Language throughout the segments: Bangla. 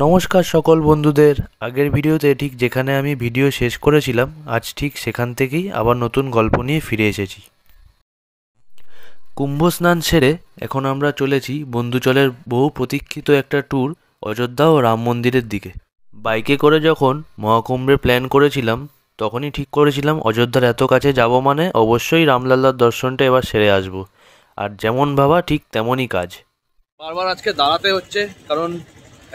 নমস্কার সকল বন্ধুদের। আগের ভিডিওতে ঠিক যেখানে আমি ভিডিও শেষ করেছিলাম, আজ ঠিক সেখান থেকেই আবার নতুন গল্প নিয়ে ফিরে এসেছি। কুম্ভ স্নান সেরে এখন আমরা চলেছি বন্ধুচলের বহু প্রতীক্ষিত একটা ট্যুর অযোধ্যা ও রাম মন্দিরের দিকে। বাইকে করে যখন মহাকুম্ভের প্ল্যান করেছিলাম, তখনই ঠিক করেছিলাম অযোধ্যার এত কাছে যাব মানে অবশ্যই রামলাল্লার দর্শনটা এবার সেরে আসবো। আর যেমন ভাবা ঠিক তেমনই কাজ। বারবার আজকে দাঁড়াতে হচ্ছে কারণ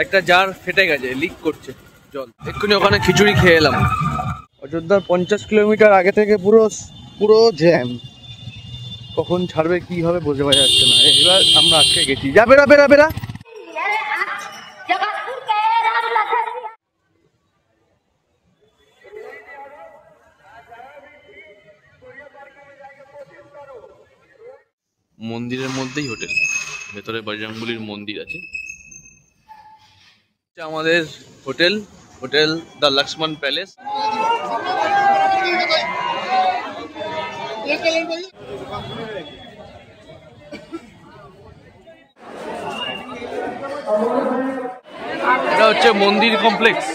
একটা জার ফেটে গেছে, লিক করছে জল। এক্ষুনি ওখানে খিচুড়ি খেয়ে এলাম। অযোধ্যার 50 কিলোমিটার আগে থেকে পুরো পুরো জ্যাম। কখন ছাড়বে কি হবে বুঝতে পারা যাচ্ছে না। এবার আমরা আজকে গেছি, যা বেরা বেরা বেরা। মন্দিরের মধ্যেই হোটেল, ভেতরে বজরংবলীর মন্দির আছে। আমাদের hotel hotel the Lakshman palace. এটা হচ্ছে মন্দির কমপ্লেক্স।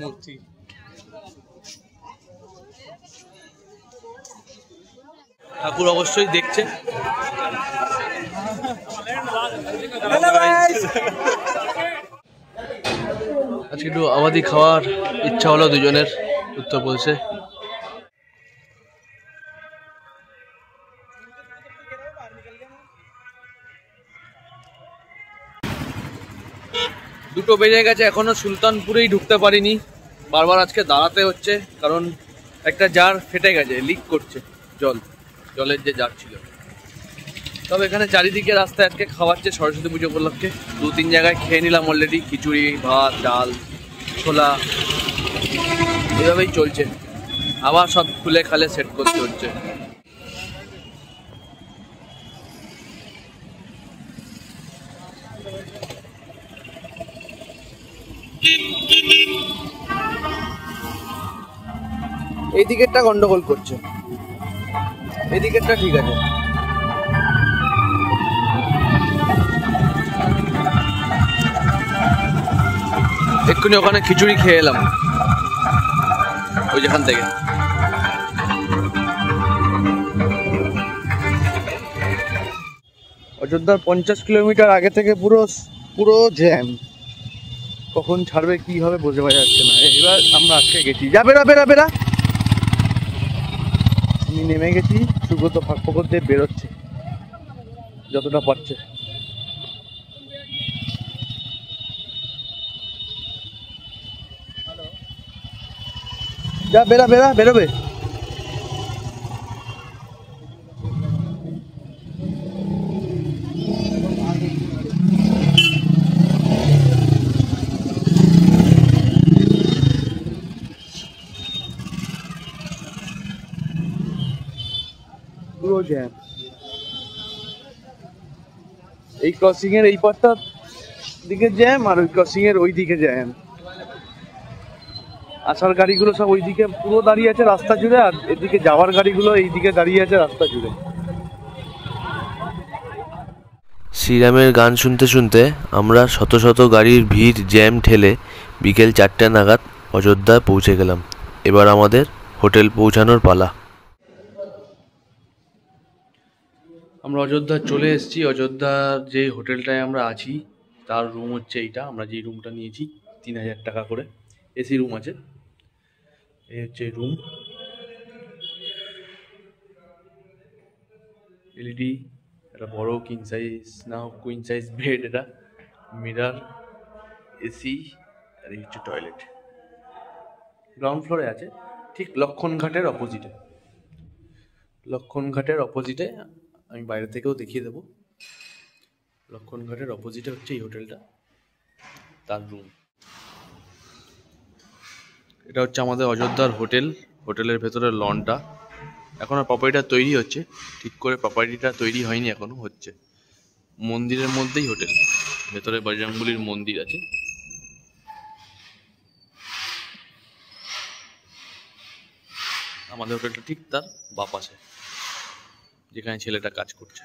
মূর্তি ঠাকুর অবশ্যই দেখছে। আজকে একটু আবাদি খাওয়ার ইচ্ছা হলো দুজনের, উত্তরপ্রদেশে। দুটো বেজে গেছে, এখনো সুলতানপুরেই ঢুকতে পারিনি। বারবার আজকে দাঁড়াতে হচ্ছে কারণ একটা জার ফেটে গেছে, লিক করছে জলের যে জার ছিল। তবে এখানে চারিদিকে রাস্তায় আজকে খাওয়াচ্ছে সরস্বতী পুজো উপলক্ষে। 2-3 জায়গায় খেয়ে নিলাম অলরেডি, খিচুড়ি, ভাত, ডাল, ছোলা, এভাবেই চলছে। আবার সব খুলে খালে সেট করতে হচ্ছে। এই দিকেরটা গন্ডগোল করছে, এই দিকেরটা ঠিক আছে। এক্ষুনি ওখানে খিচুড়ি খেয়ে এলাম ওই যেখান থেকে। অযোধ্যার 50 কিলোমিটার আগে থেকে পুরো পুরো জ্যাম। কখন ছাড়বে কি হবে বুঝতে পারা যাচ্ছে না। এবার আমরা আজকে গেছি, যা বেরা বেরা বেরা। আমি নেমে গেছি, সুব্রত ফাঁক ফোকর দিয়ে বেরোচ্ছে যতটা পারছে। যা বেরা বেরা বেরোবে। পুরো জ্যাম। এই ক্রসিং এর এই পাশটার দিকে জ্যাম, আর ওই ক্রসিং এর ওই দিকে জ্যাম। আসার গাড়িগুলো সব ওইদিকে পুরো দাঁড়িয়ে আছে রাস্তা জুড়ে, আর এদিকে যাওয়ার গাড়িগুলো এইদিকে দাঁড়িয়ে আছে রাস্তা জুড়ে। শ্রীরামের গান শুনতে শুনতে আমরা শত শত গাড়ির ভিড় জ্যাম ঠেলে বিকেল 4টে নাগাদ অযোধ্যা পৌঁছে গেলাম। এবার আমাদের হোটেল পৌঁছানোর পালা। আমরা অযোধ্যা চলে এসেছি। অযোধ্যার যে হোটেলটায় আমরা আছি তার রুম হচ্ছে এইটা। আমরা যে রুমটা নিয়েছি 3000 টাকা করে, এসি রুম আছে। এই হচ্ছে রুম, এলইডি, একটা বড় কিং সাইজ না কুইন সাইজ বেড, এটা মিরার, এসি, আর এই হচ্ছে টয়লেট। গ্রাউন্ড ফ্লোরে আছে, ঠিক লক্ষণঘাটের অপোজিটে। লক্ষণঘাটের অপোজিটে, আমি বাইরে থেকেও দেখিয়ে দেবো। লক্ষণঘাটের অপোজিটে হচ্ছে এই হোটেলটা, তার রুম। এটা হচ্ছে আমাদের অযোধ্যার হোটেল। হোটেলের ভেতরে লনটা এখনো প্রপার্টিটা তৈরি হচ্ছে, ঠিক করে প্রপার্টিটা তৈরি হয়নি, এখনো হচ্ছে। মন্দিরের মধ্যেই হোটেল, ভেতরে বজরংবলীর মন্দির আছে। আমাদের হোটেলটা ঠিক তার বাঁ পাশে, যেখানে ছেলেটা কাজ করছে।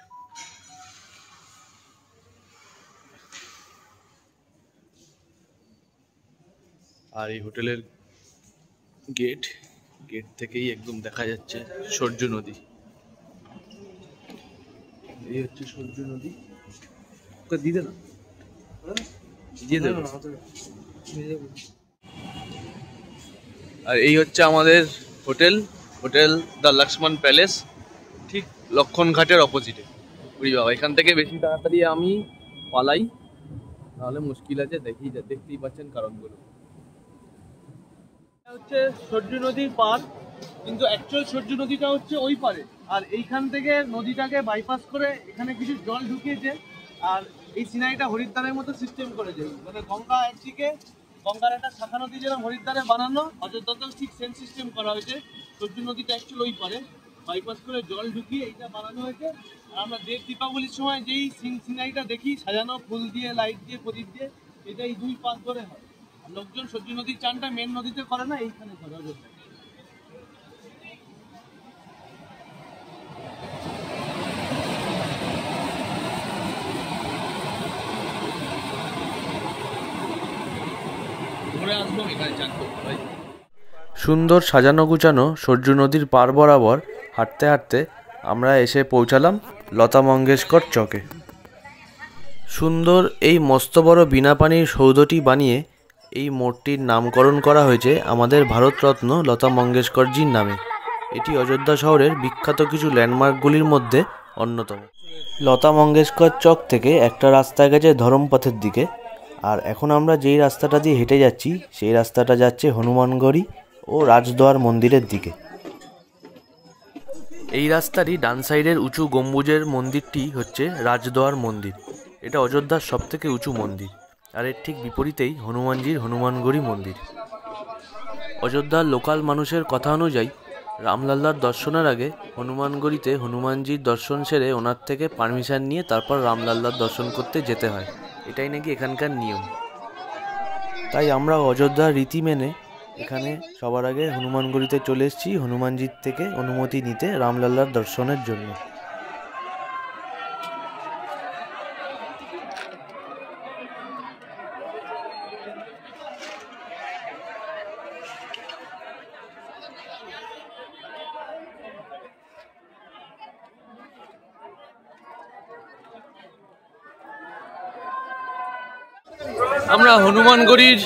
আর এই হোটেলের গেট থেকেই একদম দেখা যাচ্ছে সূর্য নদী। এই হচ্ছে সূর্য নদী। ওকে দিয়ে দে না, দিয়ে দেবে। আর এই হচ্ছে আমাদের হোটেল দ্য লক্ষ্মণ প্যালেস, ঠিক লক্ষণ ঘাটের অপোজিটে। বুঝি বাবা, এখান থেকে বেশি তাড়াতাড়ি আমি পালাই, তাহলে মুশকিল আছে। দেখতেই পাচ্ছেন কারণগুলো। হচ্ছে সূর্য নদীর পার, কিন্তু অ্যাকচুয়াল সূর্য নদীটা হচ্ছে ওই পারে। আর এইখান থেকে নদীটাকে বাইপাস করে এখানে কিছু জল ঢুকিয়েছে। আর এই সিনারিটা হরিদ্বারের মতো সিস্টেম করেছে, মানে গঙ্গা একদিকে, গঙ্গার একটা শাখা নদী যেরকম হরিদ্বারে বানানো, অযোধ্যাতেও ঠিক সেম সিস্টেম করা হয়েছে। সূর্য নদীটা অ্যাকচুয়াল ওই পারে বাইপাস করে জল ঢুকিয়ে এইটা বানানো হয়েছে। আর আমরা দেব দীপাবলির সময় যেই সিনারিটা দেখি সাজানো ফুল দিয়ে, লাইট দিয়ে, প্রদীপ দিয়ে, এটা এই দুই পাশ ধরে হয়। আর লোকজন সূর্য নদীর চানটা মেন নদীতে করে না, এইখানে করে অযোধ্যা। সুন্দর সাজানো গুছানো সূর্য নদীর পার বরাবর হাঁটতে হাঁটতে আমরা এসে পৌঁছালাম লতা মঙ্গেশকর চকে। সুন্দর এই মস্ত বড় বিনা পানির সৌধটি বানিয়ে এই মোড়টির নামকরণ করা হয়েছে আমাদের ভারতরত্ন লতা মঙ্গেশকরজির নামে। এটি অযোধ্যা শহরের বিখ্যাত কিছু ল্যান্ডমার্কগুলির মধ্যে অন্যতম। লতা মঙ্গেশকর চক থেকে একটা রাস্তা গেছে ধরমপথের দিকে, আর এখন আমরা যেই রাস্তাটা দিয়ে হেঁটে যাচ্ছি সেই রাস্তাটা যাচ্ছে হনুমানগড়ি ও রাজদোয়ার মন্দিরের দিকে। এই রাস্তারই ডান সাইডের উঁচু গম্বুজের মন্দিরটি হচ্ছে রাজদোয়ার মন্দির। এটা অযোধ্যার সবথেকে উঁচু মন্দির, আর এর ঠিক বিপরীতেই হনুমানজির হনুমানগড়ি মন্দির। অযোধ্যার লোকাল মানুষের কথা অনুযায়ী রামলাল্লার দর্শনের আগে হনুমানগড়িতে হনুমানজির দর্শন সেরে ওনার থেকে পারমিশন নিয়ে তারপর রামলাল্লার দর্শন করতে যেতে হয়। এটাই নাকি এখানকার নিয়ম। তাই আমরা অযোধ্যার রীতি মেনে এখানে সবার আগে হনুমানগড়িতে চলে এসেছি হনুমানজির থেকে অনুমতি নিতে রামলাল্লার দর্শনের জন্য। আমরা হনুমানগড়ির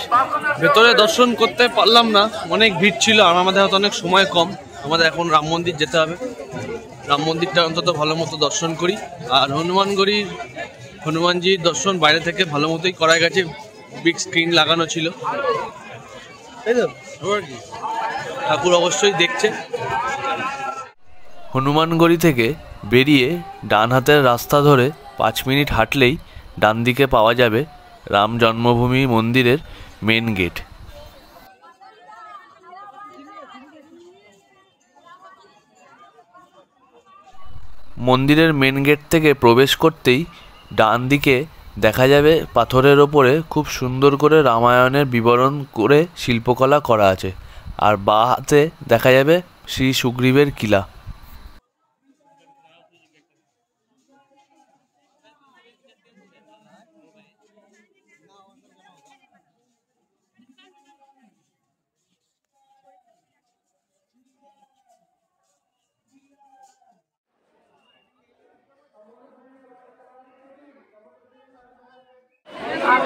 ভেতরে দর্শন করতে পারলাম না, অনেক ভিড় ছিল আর আমাদের হাতে অনেক সময় কম। আমাদের এখন রাম মন্দির যেতে হবে, রাম মন্দিরটা অন্তত ভালো মতো দর্শন করি। আর হনুমানগড়ির হনুমানজির দর্শন বাইরে থেকে ভালো মতোই করা গেছে, বিগ স্ক্রিন লাগানো ছিল, তাই তো? ঠাকুর অবশ্যই দেখছে। হনুমানগড়ি থেকে বেরিয়ে ডান হাতের রাস্তা ধরে 5 মিনিট হাঁটলেই ডান দিকে পাওয়া যাবে রাম জন্মভূমি মন্দিরের মেন গেট। মন্দিরের মেন গেট থেকে প্রবেশ করতেই ডান দিকে দেখা যাবে পাথরের ওপরে খুব সুন্দর করে রামায়ণের বিবরণ করে শিল্পকলা করা আছে, আর বাঁ হাতে দেখা যাবে শ্রী সুগ্রীবের কিলা।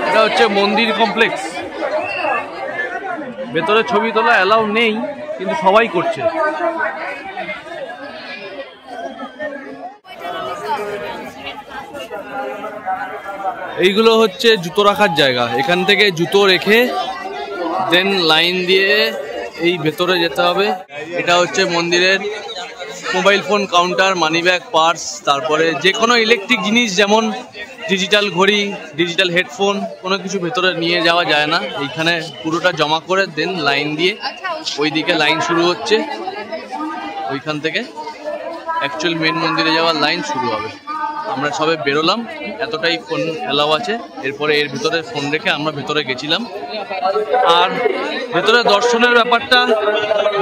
এটা হচ্ছে মন্দির কমপ্লেক্স। ভেতরে ছবি তোলা অ্যালাউ নেই, কিন্তু সবাই করছে। এইগুলো হচ্ছে জুতো রাখার জায়গা। এখান থেকে জুতো রেখে দেন লাইন দিয়ে এই ভেতরে যেতে হবে। এটা হচ্ছে মন্দিরের mobile phone counter, money bag, purse, তারপরে যে কোনো ইলেকট্রিক জিনিস যেমন ডিজিটাল ঘড়ি, ডিজিটাল হেডফোন, কোনো কিছু ভেতরে নিয়ে যাওয়া যায় না। এইখানে পুরোটা জমা করে দেন লাইন দিয়ে ওইদিকে লাইন শুরু হচ্ছে। ওইখান থেকে অ্যাকচুয়াল মেন মন্দিরে যাওয়ার লাইন শুরু হবে। আমরা সবে বেরোলাম, এতটাই ফোন অ্যালাউ আছে। এরপরে এর ভিতরে ফোন রেখে আমরা ভেতরে গেছিলাম। আর ভেতরে দর্শনের ব্যাপারটা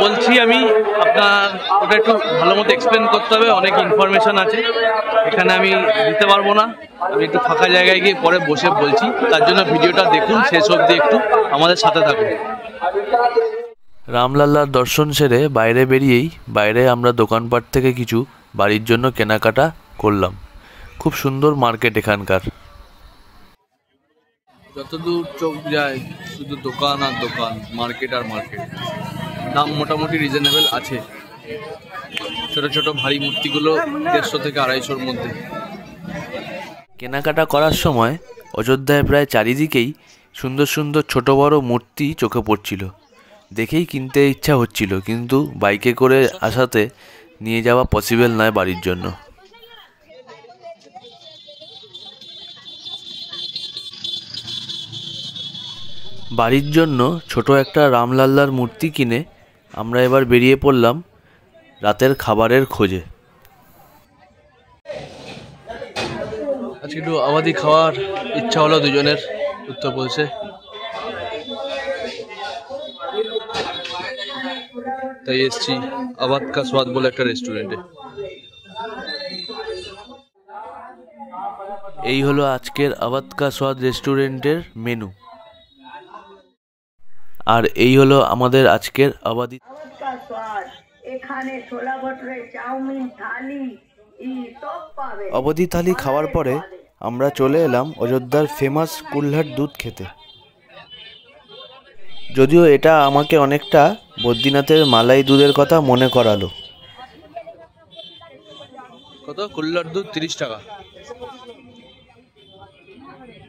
বলছি আমি, আপনার ওটা একটু ভালো মতো এক্সপ্লেন করতে হবে, অনেক ইনফরমেশান আছে এখানে, আমি দিতে পারবো না। আমি একটু ফাঁকা জায়গায় গিয়ে পরে বসে বলছি, তার জন্য ভিডিওটা দেখুন শেষ অবধি, একটু আমাদের সাথে থাকুন। রামলাল্লার দর্শন সেরে বাইরে বেরিয়েই বাইরে আমরা দোকানপাট থেকে কিছু বাড়ির জন্য কেনাকাটা করলাম। খুব সুন্দর মার্কেট এখানকার। যতদূর চোখ যায় শুধু দোকান আর দোকান, মার্কেট আর মার্কেট। দাম মোটামুটি রিজনেবল আছে। ছোট ছোট ভারী মূর্তিগুলো 150 থেকে 250-র মধ্যে। কেনাকাটা করার সময় অযোধ্যায় প্রায় চারিদিকেই সুন্দর সুন্দর ছোট বড় মূর্তি চোখে পড়ছিল। দেখেই কিনতে ইচ্ছা হচ্ছিল, কিন্তু বাইকে করে আসাতে নিয়ে যাওয়া পসিবল নয় বাড়ির জন্য। বাড়ির জন্য ছোট একটা রামলাল্লার মূর্তি কিনে আমরা এবার বেরিয়ে পড়লাম রাতের খাবারের খোঁজে। আজকে একটু আবাদি খাওয়ার ইচ্ছা হলো দুজনের উত্তরপ্রদেশে, তাই এসছি আবাদ কা স্বাদ বলে একটা রেস্টুরেন্টে। এই হলো আজকের আবাদ কা স্বাদ রেস্টুরেন্টের মেনু। আর এই হলো আমাদের আজকের আবাদি। অবধি থালি খাওয়ার পরে আমরা চলে এলাম অযোধ্যার ফেমাস কুল্হার দুধ খেতে। যদিও এটা আমাকে অনেকটা বদ্রীনাথের মালাই দুধের কথা মনে করালো। কত? কুল্লার দুধ 30 টাকা।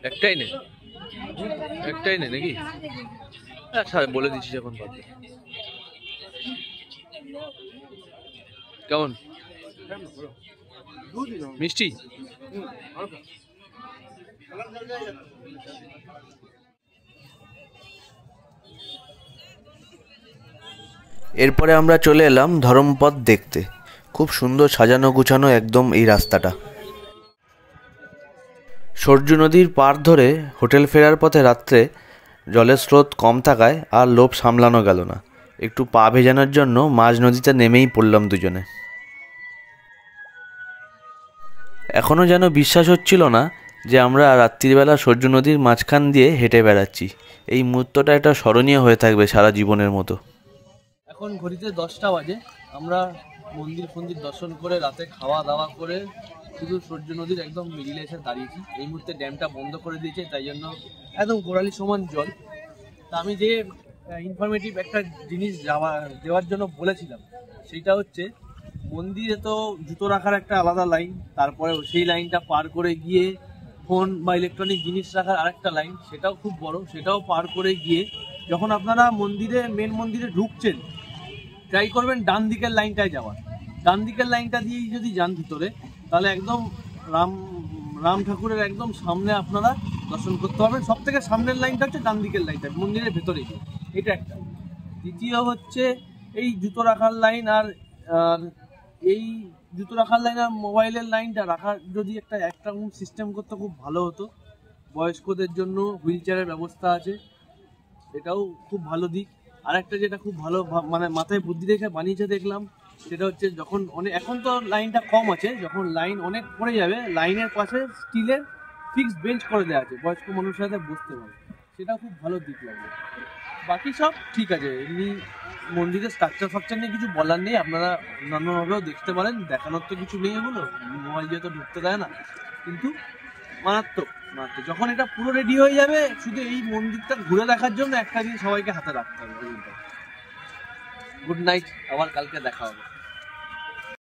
একটাই নে, একটাই নে নাকি? আচ্ছা বলে দিচ্ছি যখন। কেমন মিষ্টি? এরপরে আমরা চলে এলাম ধর্মপথ দেখতে। খুব সুন্দর সাজানো গুছানো একদম এই রাস্তাটা। সরজু নদীর পার ধরে হোটেল ফেরার পথে রাত্রে জলের স্রোত কম থাকায় আর লোভ সামলানো গেল না। একটু পা ভেজানোর জন্য মাঝ নদীতে নেমেই পড়লাম দুজনে। এখনও যেন বিশ্বাস হচ্ছিল না যে আমরা রাত্রিবেলা সরজু নদীর মাঝখান দিয়ে হেঁটে বেড়াচ্ছি। এই মুহূর্তটা একটা স্মরণীয় হয়ে থাকবে সারা জীবনের মতো। এখন ঘড়িতে 10টা বাজে। আমরা মন্দির দর্শন করে রাতে খাওয়া দাওয়া করে শুধু সরজু নদীর একদম মিডিলে এসে দাঁড়িয়েছি। এই মুহূর্তে ড্যামটা বন্ধ করে দিয়েছে, তাই জন্য একদম গোড়ালি সমান জল। তা আমি যে ইনফরমেটিভ একটা জিনিস দেওয়ার জন্য বলেছিলাম, সেইটা হচ্ছে মন্দিরে তো জুতো রাখার একটা আলাদা লাইন, তারপরে সেই লাইনটা পার করে গিয়ে ফোন বা ইলেকট্রনিক জিনিস রাখার আরেকটা লাইন, সেটাও খুব বড়। সেটাও পার করে গিয়ে যখন আপনারা মেন মন্দিরে ঢুকছেন, ট্রাই করবেন ডান দিকের লাইনটায় যাওয়ার। ডান দিকের লাইনটা দিয়েই যদি যান ভিতরে, তাহলে একদম রাম ঠাকুরের একদম সামনে আপনারা দর্শন করতে পারবেন। সব থেকে সামনের লাইনটা হচ্ছে ডান দিকের লাইনটা, মন্দিরের ভেতরে গিয়ে। এটা একটা। দ্বিতীয় হচ্ছে এই জুতো রাখার লাইন আর এই জুতো রাখার লাইন আর মোবাইলের লাইনটা রাখার যদি একটা সিস্টেম করতে খুব ভালো হতো। বয়স্কদের জন্য হুইল চেয়ারের ব্যবস্থা আছে, এটাও খুব ভালো দিক। আর একটা যেটা খুব ভালো মানে মাথায় বুদ্ধি রেখে বানিয়েছে দেখলাম, সেটা হচ্ছে যখন এখন তো লাইনটা কম আছে, যখন লাইন অনেক পড়ে যাবে, লাইনের পাশে স্টিলের ফিক্সড বেঞ্চ করে দেওয়া আছে, বয়স্ক মানুষের সাথে বসতে পারে। সেটা খুব ভালো দিক লাগবে। বাকি সব ঠিক আছে। এমনি মন্দিরের স্ট্রাকচার নিয়ে কিছু বলার নেই, আপনারা অন্যান্যভাবেও দেখতে পারেন। দেখানোর তো কিছু নেই, এগুলো মোবাইল যেহেতু ঢুকতে দেয় না। কিন্তু মারাত্মক। যখন এটা পুরো রেডি হয়ে যাবে, শুধু এই মন্দিরটা ঘুরে দেখার জন্য একটা দিন সবাইকে হাতে রাখতে হবে। গুড নাইট, আবার কালকে দেখা হবে।